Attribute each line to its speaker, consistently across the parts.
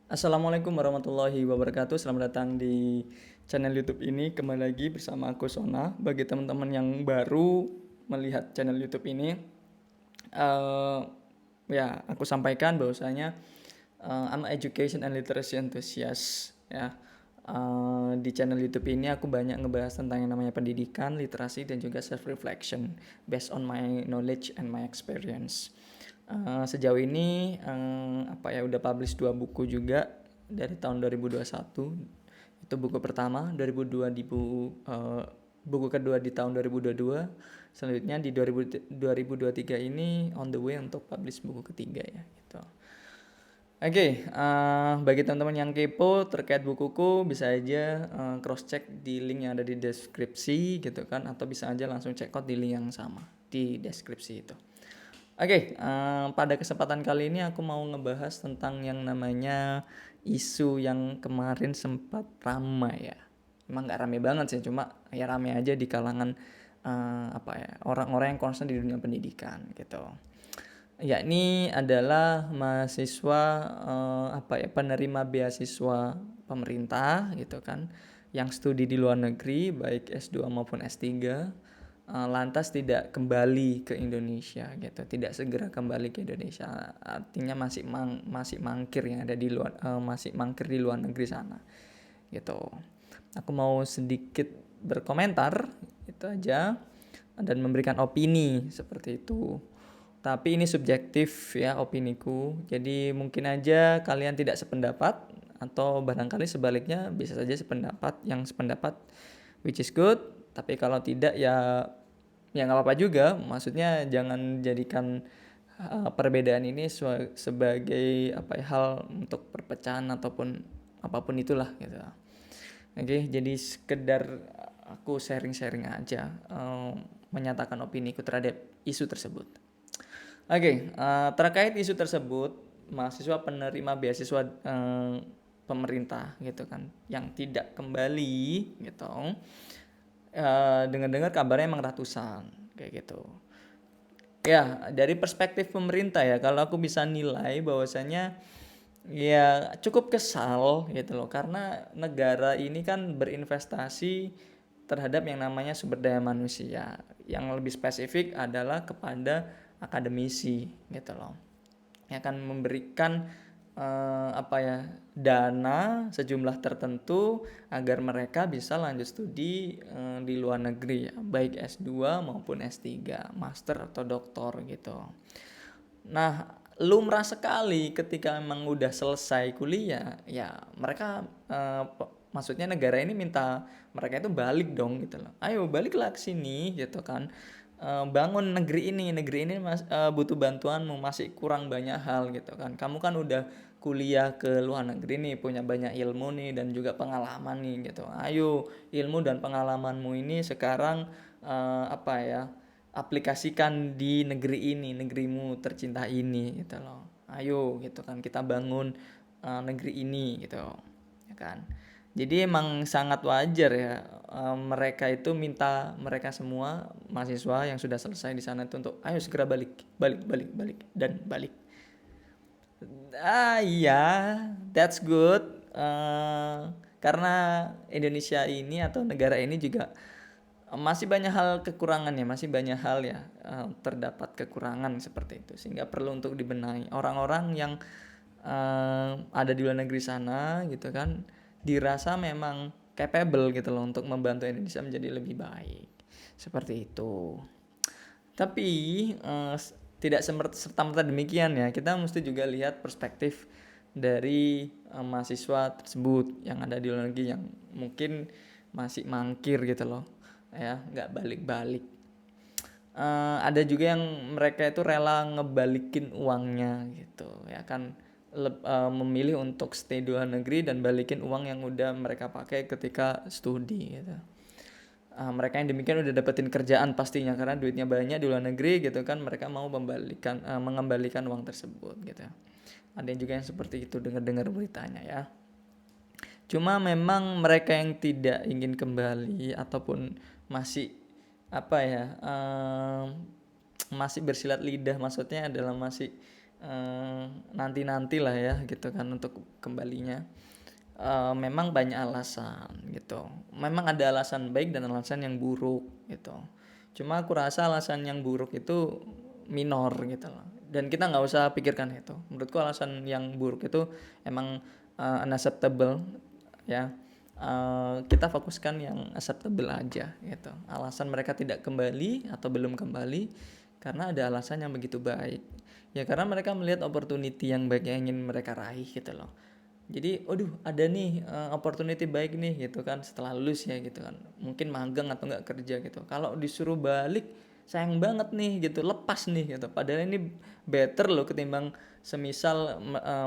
Speaker 1: Assalamualaikum warahmatullahi wabarakatuh. Selamat datang di channel YouTube ini. Kembali lagi bersama aku Sona. Bagi teman-teman yang baru melihat channel YouTube ini, eh ya aku sampaikan bahwasanya I'm education and literacy enthusiast. Ya, di channel YouTube ini aku banyak ngebahas tentang yang namanya pendidikan, literasi, dan juga self reflection based on my knowledge and my experience. Sejauh ini udah publish 2 buku juga dari tahun 2021. Itu buku pertama 2002 buku kedua di tahun 2022. Selanjutnya di 2023 ini on the way untuk publish buku ketiga ya gitu. Oke, bagi teman-teman yang kepo terkait bukuku bisa aja cross check di link yang ada di deskripsi gitu kan, atau bisa aja langsung check out di link yang sama di deskripsi itu. Oke, pada kesempatan kali ini aku mau ngebahas tentang yang namanya isu yang kemarin sempat ramai ya. Emang nggak ramai banget sih, cuma ya ramai aja di kalangan orang-orang yang concern di dunia pendidikan gitu. Yakni adalah mahasiswa penerima beasiswa pemerintah gitu kan, yang studi di luar negeri baik S2 maupun S3, lantas tidak kembali ke Indonesia gitu, tidak segera kembali ke Indonesia, artinya masih mangkir yang ada di luar, masih mangkir di luar negeri sana gitu. Aku mau sedikit berkomentar itu aja dan memberikan opini seperti itu. Tapi ini subjektif ya opiniku. Jadi mungkin aja kalian tidak sependapat, atau barangkali sebaliknya bisa saja sependapat which is good. Tapi kalau tidak ya nggak apa-apa juga. Maksudnya jangan jadikan perbedaan ini sebagai hal untuk perpecahan ataupun apapun itulah gitu. Oke, jadi sekedar aku sharing-sharing aja, menyatakan opiniku terhadap isu tersebut. Oke, terkait isu tersebut, mahasiswa penerima beasiswa pemerintah gitu kan, yang tidak kembali gitu, dengar-dengar kabarnya emang ratusan kayak gitu. Ya, dari perspektif pemerintah ya, kalau aku bisa nilai bahwasanya ya cukup kesal gitu loh, karena negara ini kan berinvestasi terhadap yang namanya sumber daya manusia, yang lebih spesifik adalah kepada akademisi gitu loh, yang akan memberikan dana sejumlah tertentu agar mereka bisa lanjut studi di luar negeri ya, baik S2 maupun S3, master atau doktor gitu. Nah, lumrah sekali ketika emang udah selesai kuliah, ya mereka maksudnya negara ini minta mereka itu balik dong gitu loh. Ayo baliklah ke sini gitu kan. Bangun negeri ini butuh bantuanmu, masih kurang banyak hal gitu kan. Kamu kan udah kuliah ke luar negeri nih, punya banyak ilmu nih dan juga pengalaman nih gitu. Ayo ilmu dan pengalamanmu ini sekarang aplikasikan di negeri ini, negerimu tercinta ini gitu loh. Ayo gitu kan, kita bangun negeri ini gitu ya kan. Jadi emang sangat wajar ya, mereka itu minta mereka semua mahasiswa yang sudah selesai di sana itu untuk ayo segera balik, balik, balik, balik dan balik. Iya, that's good. Karena Indonesia ini atau negara ini juga masih banyak hal kekurangan ya, masih banyak hal ya, terdapat kekurangan seperti itu, sehingga perlu untuk dibenahi. Orang-orang yang ada di luar negeri sana gitu kan, dirasa memang capable gitu loh untuk membantu Indonesia menjadi lebih baik seperti itu. Tapi tidak serta-merta demikian ya, kita mesti juga lihat perspektif dari mahasiswa tersebut yang ada di luar negeri, yang mungkin masih mangkir gitu loh ya, nggak balik-balik. Ada juga yang mereka itu rela ngebalikin uangnya gitu ya kan, memilih untuk stay di luar negeri dan balikin uang yang udah mereka pakai ketika studi gitu. Mereka yang demikian udah dapetin kerjaan pastinya karena duitnya banyak di luar negeri gitu kan, mereka mau mengembalikan uang tersebut gitu. Ada yang juga yang seperti itu, dengar-dengar beritanya ya. Cuma memang mereka yang tidak ingin kembali ataupun masih masih bersilat lidah, maksudnya adalah masih nanti lah ya gitu kan untuk kembalinya. Memang banyak alasan gitu. Memang ada alasan baik dan alasan yang buruk gitu. Cuma aku rasa alasan yang buruk itu minor gitu loh. Dan kita nggak usah pikirkan itu. Menurutku alasan yang buruk itu emang unacceptable ya. Kita fokuskan yang acceptable aja gitu. Alasan mereka tidak kembali atau belum kembali karena ada alasan yang begitu baik. Ya karena mereka melihat opportunity yang baik yang ingin mereka raih gitu loh. Jadi, aduh ada nih opportunity baik nih gitu kan setelah lulus ya gitu kan. Mungkin magang atau nggak kerja gitu. Kalau disuruh balik sayang banget nih gitu, lepas nih gitu. Padahal ini better loh ketimbang semisal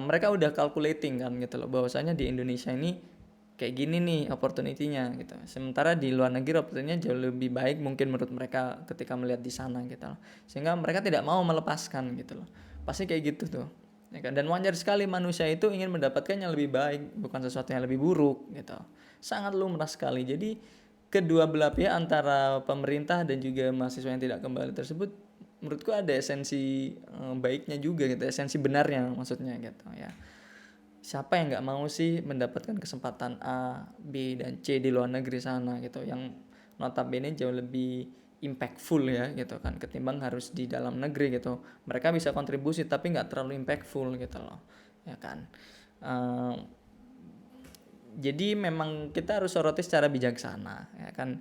Speaker 1: mereka udah calculating kan gitu loh. Bahwasanya di Indonesia ini kayak gini nih opportunity-nya gitu. Sementara di luar negeri opportunity-nya jauh lebih baik mungkin menurut mereka ketika melihat di sana gitu loh. Sehingga mereka tidak mau melepaskan gitu loh. Pasti kayak gitu tuh. Ya kan? Dan wajar sekali manusia itu ingin mendapatkan yang lebih baik, bukan sesuatu yang lebih buruk gitu. Sangat lumrah sekali. Jadi kedua belah pihak antara pemerintah dan juga mahasiswa yang tidak kembali tersebut menurutku ada esensi baiknya juga gitu, esensi benarnya maksudnya gitu ya. Siapa yang nggak mau sih mendapatkan kesempatan A, B, dan C di luar negeri sana gitu, yang notabene jauh lebih impactful ya gitu kan ketimbang harus di dalam negeri gitu. Mereka bisa kontribusi tapi nggak terlalu impactful gitu loh ya kan. uh, jadi memang kita harus soroti secara bijaksana ya kan,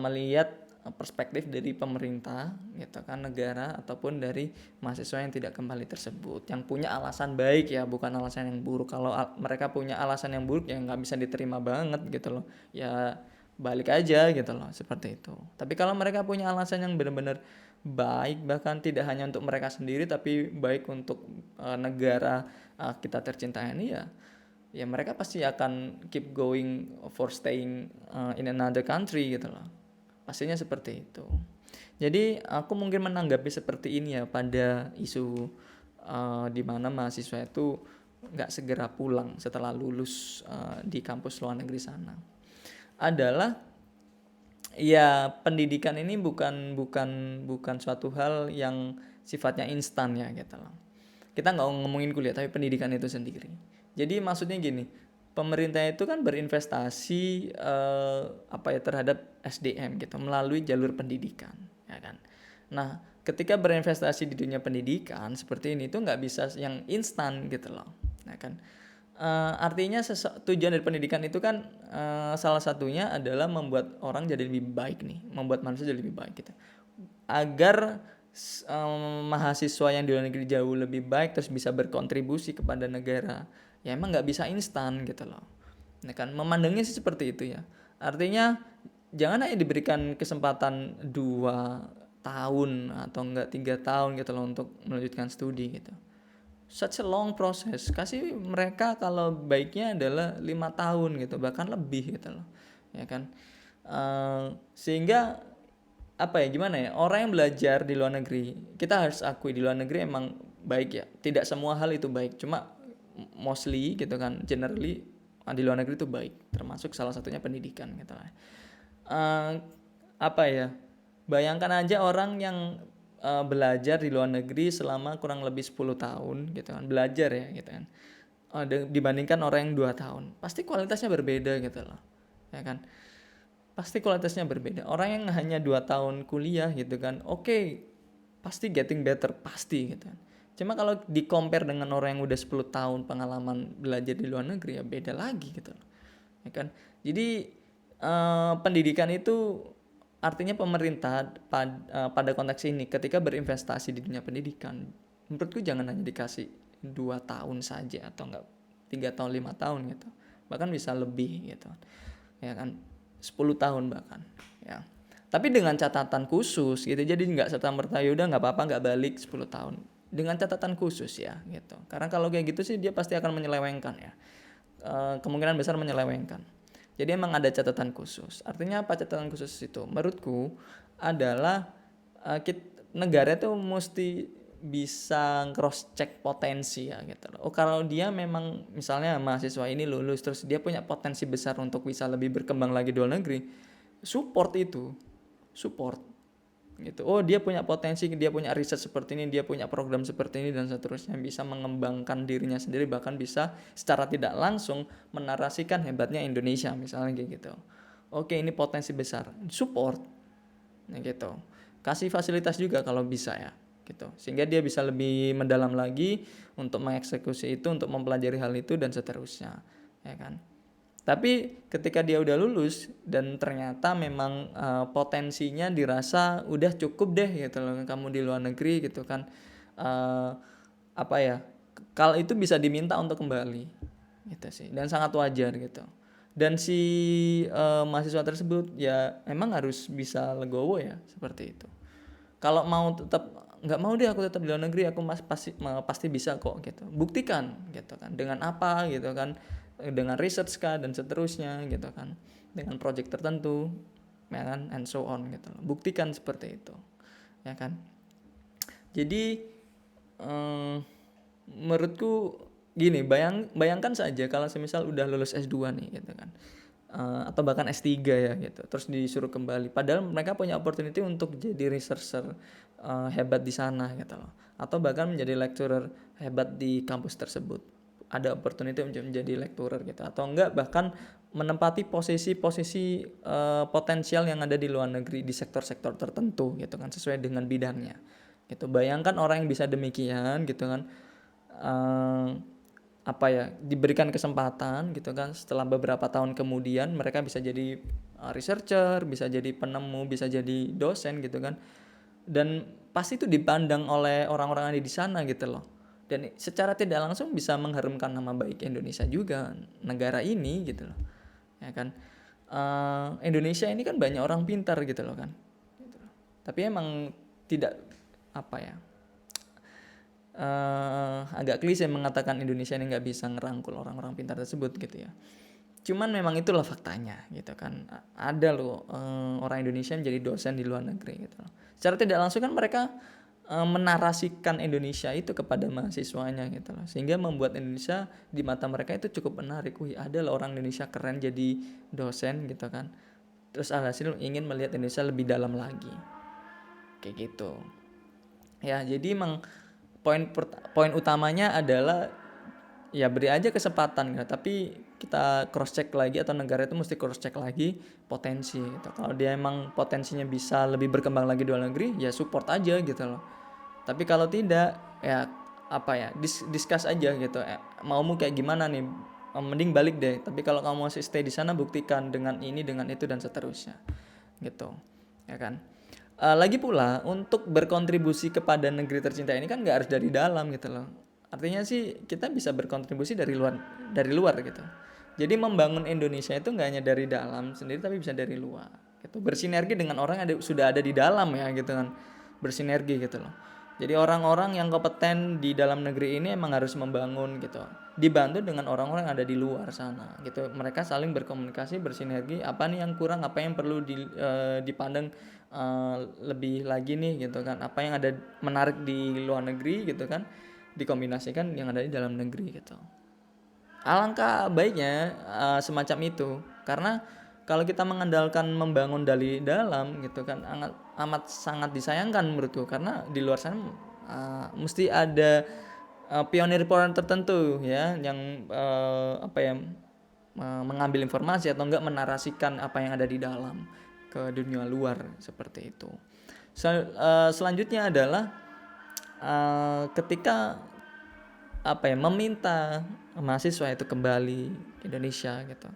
Speaker 1: melihat perspektif dari pemerintah gitu kan, negara ataupun dari mahasiswa yang tidak kembali tersebut yang punya alasan baik ya, bukan alasan yang buruk. Kalau mereka punya alasan yang buruk ya nggak bisa diterima banget gitu loh ya, balik aja gitu loh seperti itu. Tapi kalau mereka punya alasan yang benar-benar baik, bahkan tidak hanya untuk mereka sendiri tapi baik untuk negara kita tercinta ini ya mereka pasti akan keep going for staying in another country gitu loh. Pastinya seperti itu. Jadi aku mungkin menanggapi seperti ini ya pada isu di mana mahasiswa itu nggak segera pulang setelah lulus di kampus luar negeri sana. Adalah ya pendidikan ini bukan bukan bukan suatu hal yang sifatnya instan ya gitu loh. Kita nggak ngomongin kuliah tapi pendidikan itu sendiri. Jadi maksudnya gini, pemerintah itu kan berinvestasi apa ya terhadap SDM gitu melalui jalur pendidikan, ya kan. Nah, ketika berinvestasi di dunia pendidikan seperti ini itu nggak bisa yang instan gitu loh, ya kan. Artinya tujuan dari pendidikan itu kan salah satunya adalah membuat orang jadi lebih baik nih, membuat manusia jadi lebih baik gitu. Agar mahasiswa yang di luar negeri jauh lebih baik terus bisa berkontribusi kepada negara. Ya emang nggak bisa instan gitu loh. Nah kan memandangnya sih seperti itu ya. Artinya jangan hanya diberikan kesempatan 2 tahun atau enggak 3 tahun gitu loh untuk melanjutkan studi gitu. Such a long process. Kasih mereka kalau baiknya adalah 5 tahun gitu, bahkan lebih gitu loh, ya kan. Sehingga apa ya gimana ya, orang yang belajar di luar negeri, kita harus akui di luar negeri emang baik ya. Tidak semua hal itu baik, cuma mostly gitu kan, generally di luar negeri itu baik, termasuk salah satunya pendidikan gitu lah. Apa ya, bayangkan aja orang yang belajar di luar negeri selama kurang lebih 10 tahun gitu kan, belajar ya gitu kan, dibandingkan orang yang 2 tahun, pasti kualitasnya berbeda gitu loh, ya kan. Pasti kualitasnya berbeda. Orang yang hanya 2 tahun kuliah gitu kan, oke, pasti getting better, pasti gitu kan. Cuma kalau di compare dengan orang yang udah 10 tahun pengalaman belajar di luar negeri ya beda lagi gitu loh, ya kan. Jadi pendidikan itu artinya pemerintah pada konteks ini ketika berinvestasi di dunia pendidikan, menurutku jangan hanya dikasih 2 tahun saja atau enggak 3 tahun 5 tahun gitu, bahkan bisa lebih gitu, ya kan, 10 tahun bahkan ya. Tapi dengan catatan khusus gitu, jadi nggak serta-merta udah nggak apa-apa nggak balik 10 tahun, dengan catatan khusus ya gitu. Karena kalau kayak gitu sih dia pasti akan menyelewengkan ya, kemungkinan besar menyelewengkan. Jadi emang ada catatan khusus. Artinya apa catatan khusus itu? Menurutku adalah negara itu mesti bisa cross check potensi ya gitu loh. Oh kalau dia memang misalnya mahasiswa ini lulus terus dia punya potensi besar untuk bisa lebih berkembang lagi di luar negeri, support itu, support gitu. Oh, dia punya potensi, dia punya riset seperti ini, dia punya program seperti ini dan seterusnya, bisa mengembangkan dirinya sendiri, bahkan bisa secara tidak langsung menarasikan hebatnya Indonesia misalnya kayak gitu. Oke, ini potensi besar, support gitu. Kasih fasilitas juga kalau bisa ya gitu. Sehingga dia bisa lebih mendalam lagi untuk mengeksekusi itu, untuk mempelajari hal itu dan seterusnya, ya kan. Tapi ketika dia udah lulus dan ternyata memang potensinya dirasa udah cukup deh gitu loh, kamu di luar negeri gitu kan, apa ya, kalau itu bisa diminta untuk kembali gitu sih, dan sangat wajar gitu. Dan si mahasiswa tersebut ya emang harus bisa legowo ya seperti itu. Kalau mau tetap nggak mau deh aku tetap di luar negeri, aku pasti bisa kok gitu, buktikan gitu kan, dengan apa gitu kan, dengan research kah dan seterusnya gitu kan, dengan project tertentu ya kan, and so on gitu loh. Buktikan seperti itu ya kan. Jadi menurutku gini, bayangkan saja kalau semisal udah lulus S2 nih gitu kan, atau bahkan S3 ya gitu, terus disuruh kembali padahal mereka punya opportunity untuk jadi researcher hebat di sana gitu loh, atau bahkan menjadi lecturer hebat di kampus tersebut, ada opportunity untuk menjadi lecturer gitu, atau enggak bahkan menempati posisi-posisi potensial yang ada di luar negeri di sektor-sektor tertentu gitu kan, sesuai dengan bidangnya gitu. Bayangkan orang yang bisa demikian gitu kan, apa ya, diberikan kesempatan gitu kan, setelah beberapa tahun kemudian mereka bisa jadi researcher, bisa jadi penemu, bisa jadi dosen gitu kan, dan pasti itu dipandang oleh orang-orang yang ada di sana gitu loh, dan secara tidak langsung bisa mengharumkan nama baik Indonesia juga, negara ini gitu loh ya kan. Indonesia ini kan banyak orang pintar gitu loh kan gitu loh. Tapi emang tidak, apa ya, agak klise mengatakan Indonesia ini nggak bisa ngerangkul orang-orang pintar tersebut gitu ya. Cuman memang itulah faktanya gitu kan. Ada loh orang Indonesia menjadi dosen di luar negeri gitu loh. Secara tidak langsung kan mereka menarasikan Indonesia itu kepada mahasiswanya gitu loh. Sehingga membuat Indonesia di mata mereka itu cukup menarik. Wih, ada loh orang Indonesia keren jadi dosen gitu kan. Terus alhasil ingin melihat Indonesia lebih dalam lagi. Kayak gitu. Ya, jadi emang poin utamanya adalah ya beri aja kesempatan ya, tapi kita cross check lagi, atau negara itu mesti cross check lagi potensi gitu. Kalau dia emang potensinya bisa lebih berkembang lagi di luar negeri, ya support aja gitu loh. Tapi kalau tidak ya apa ya, discuss aja gitu. Maumu kayak gimana nih? Mending balik deh. Tapi kalau kamu masih stay di sana, buktikan dengan ini, dengan itu dan seterusnya. Gitu. Ya kan? Lagi pula untuk berkontribusi kepada negeri tercinta ini kan nggak harus dari dalam gitu loh. Artinya sih kita bisa berkontribusi dari luar gitu. Jadi membangun Indonesia itu nggak hanya dari dalam sendiri, tapi bisa dari luar gitu. Bersinergi dengan orang yang sudah ada di dalam ya gitu kan. Bersinergi gitu loh. Jadi orang-orang yang kompeten di dalam negeri ini emang harus membangun gitu. Dibantu dengan orang-orang yang ada di luar sana gitu. Mereka saling berkomunikasi, bersinergi, apa nih yang kurang, apa yang perlu dipandang lebih lagi nih gitu kan. Apa yang ada menarik di luar negeri gitu kan, dikombinasikan yang ada di dalam negeri gitu. Alangkah baiknya semacam itu, karena kalau kita mengandalkan membangun dari dalam gitu kan, amat sangat disayangkan menurutku, karena di luar sana mesti ada pionir-pionir tertentu ya yang apa ya, mengambil informasi atau enggak menarasikan apa yang ada di dalam ke dunia luar seperti itu. Selanjutnya adalah ketika apa ya, meminta mahasiswa itu kembali ke Indonesia gitu.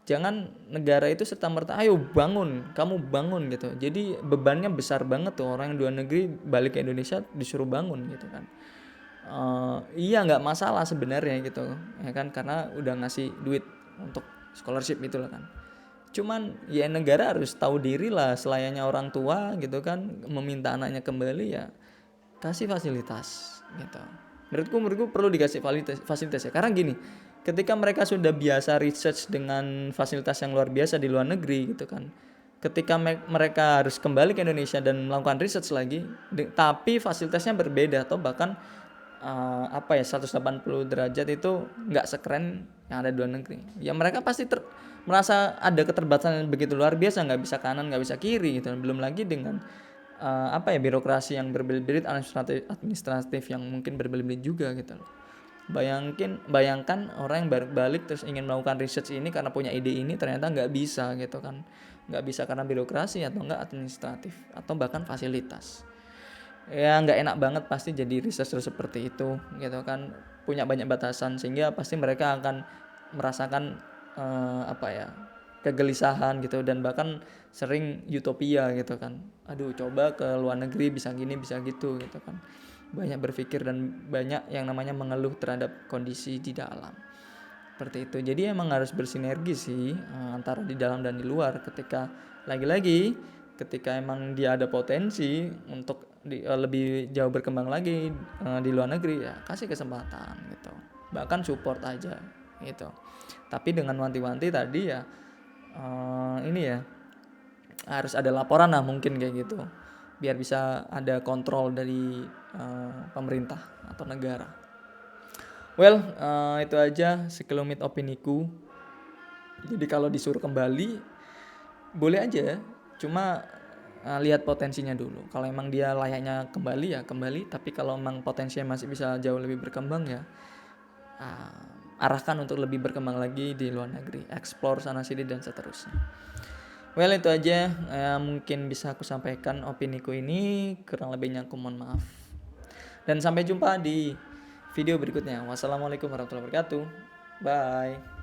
Speaker 1: Jangan negara itu serta-merta ayo bangun, kamu bangun gitu. Jadi bebannya besar banget tuh, orang yang luar negeri balik ke Indonesia disuruh bangun gitu kan. Iya nggak masalah sebenarnya gitu ya kan, karena udah ngasih duit untuk scholarship itu lah kan. Cuman ya negara harus tahu diri lah, selayaknya orang tua gitu kan, meminta anaknya kembali ya kasih fasilitas gitu. Menurutku perlu dikasih fasilitas ya, karena gini, ketika mereka sudah biasa research dengan fasilitas yang luar biasa di luar negeri gitu kan, ketika mereka harus kembali ke Indonesia dan melakukan research lagi, tapi fasilitasnya berbeda atau bahkan apa ya, 180 derajat itu nggak sekeren yang ada di luar negeri, ya mereka pasti merasa ada keterbatasan yang begitu luar biasa, nggak bisa kanan nggak bisa kiri gitu. Belum lagi dengan apa ya, birokrasi yang berbelit-belit, administratif yang mungkin berbelit-belit juga gitu loh. Bayangkan orang yang baru balik terus ingin melakukan research ini karena punya ide ini, ternyata nggak bisa gitu kan, nggak bisa karena birokrasi atau enggak administratif atau bahkan fasilitas. Ya nggak enak banget pasti jadi researcher seperti itu gitu kan, punya banyak batasan sehingga pasti mereka akan merasakan apa ya, kegelisahan gitu dan bahkan sering utopia gitu kan, aduh coba ke luar negeri bisa gini bisa gitu gitu kan, banyak berpikir dan banyak yang namanya mengeluh terhadap kondisi di dalam seperti itu. Jadi emang harus bersinergi sih antara di dalam dan di luar. Lagi-lagi ketika emang dia ada potensi untuk lebih jauh berkembang lagi di luar negeri, ya kasih kesempatan gitu, bahkan support aja gitu. Tapi dengan wanti-wanti tadi ya, ini ya harus ada laporan lah mungkin kayak gitu, biar bisa ada kontrol dari pemerintah atau negara. Well, itu aja sekelumit opiniku. Jadi kalau disuruh kembali boleh aja, cuma lihat potensinya dulu. Kalau emang dia layaknya kembali ya kembali, tapi kalau emang potensinya masih bisa jauh lebih berkembang ya arahkan untuk lebih berkembang lagi di luar negeri, explore sana sini dan seterusnya. Well, itu aja mungkin bisa aku sampaikan opiniku ini, kurang lebihnya aku mohon maaf. Dan sampai jumpa di video berikutnya. Wassalamualaikum warahmatullahi wabarakatuh. Bye.